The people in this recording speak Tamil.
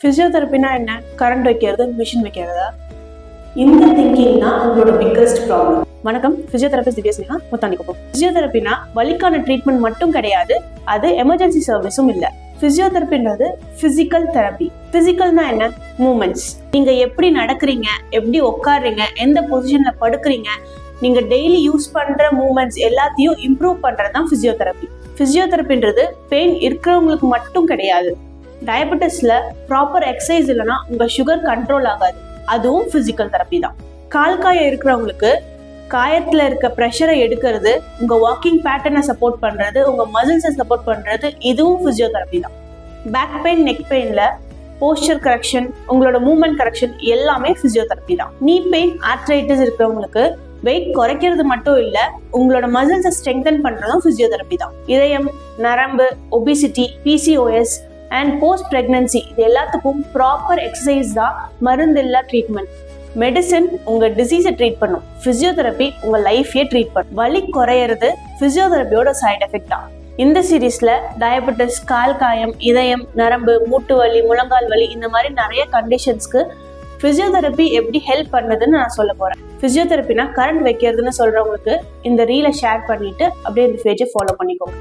ஃபிசியோதெரப்பினா என்ன? கரண்ட் வைக்கிறது, மிஷின் வைக்கிறதா? இந்த திங்கிங் தான் உங்களோட பிக்கஸ்ட் ப்ராப்ளம். வணக்கம், பிசியோதெரபிஸ்ட் திவ்யஸ்னேகா முத்தாண்டிக்குப்பம். பிசியோதெரப்பினா வலிக்கான ட்ரீட்மெண்ட் மட்டும் கிடையாது, அது எமர்ஜென்சி சர்வீஸும் இல்லை. பிசியோதெரப்பின்றது பிசிக்கல் தெரப்பி. பிசிக்கல்னா என்ன? மூமெண்ட்ஸ். நீங்க எப்படி நடக்கிறீங்க, எப்படி உட்காடுறீங்க, எந்த பொசிஷன்ல படுக்கிறீங்க, நீங்க டெய்லி யூஸ் பண்ற மூமெண்ட்ஸ் எல்லாத்தையும் இம்ப்ரூவ் பண்றது தான் பிசியோதெரப்பி. பிசியோதெரப்பின்றது பெயின் இருக்கிறவங்களுக்கு மட்டும் கிடையாது. டயபெட்டிஸ்ல ப்ராப்பர் எக்ஸசைஸ் இல்லைன்னா உங்க சுகர் கண்ட்ரோல் ஆகாது, அதுவும் பிசிக்கல் தெரப்பி தான். கால் காயம் இருக்கிறவங்களுக்கு காயத்துல இருக்க ப்ரெஷரை எடுக்கிறது, உங்க வாக்கிங் பேட்டர்னை சப்போர்ட் பண்றது, உங்க மசில்ஸை சப்போர்ட் பண்றது, இதுவும் பிசியோதெரப்பி தான். பேக் பெயின், நெக் பெயின்ல போஸ்டர் கரெக்ஷன், உங்களோட மூவ்மெண்ட் கரெக்ஷன் எல்லாமே பிசியோதெரப்பி தான். நீ பெயின், ஆர்த்ரைட்டிஸ் இருக்கிறவங்களுக்கு வெயிட் குறைக்கிறது மட்டும் இல்ல, உங்களோட மசில்ஸை ஸ்ட்ரெங்தன் பண்றதும் பிசியோதெரப்பி தான். இதயம், நரம்பு, obesity, PCOS and post pregnancy, இது எல்லாத்துக்கும் ப்ராப்பர் எக்ஸசைஸ் தான் மருந்து இல்லா ட்ரீட்மெண்ட். மெடிசன் உங்க டிசீஸை ட்ரீட் பண்ணும், பிசியோதெரப்பி உங்க லைஃபையே ட்ரீட் பண்ணும். வலி குறையிறது பிசியோதெரப்பியோட சைட் எஃபெக்ட் தான். இந்த சீரீஸ்ல டயபெட்டிஸ், கால் காயம், இதயம், நரம்பு, மூட்டு வலி, முழங்கால் வலி, இந்த மாதிரி நிறைய கண்டிஷன்ஸ்க்கு பிசியோதெரப்பி எப்படி ஹெல்ப் பண்ணுதுன்னு நான் சொல்ல போறேன். பிசியோதெரப்பினா கரண்ட் வைக்கிறதுன்னு சொல்றவங்களுக்கு இந்த ரீலை ஷேர் பண்ணிட்டு அப்படியே இந்த பேஜை ஃபாலோ பண்ணிக்கோங்க.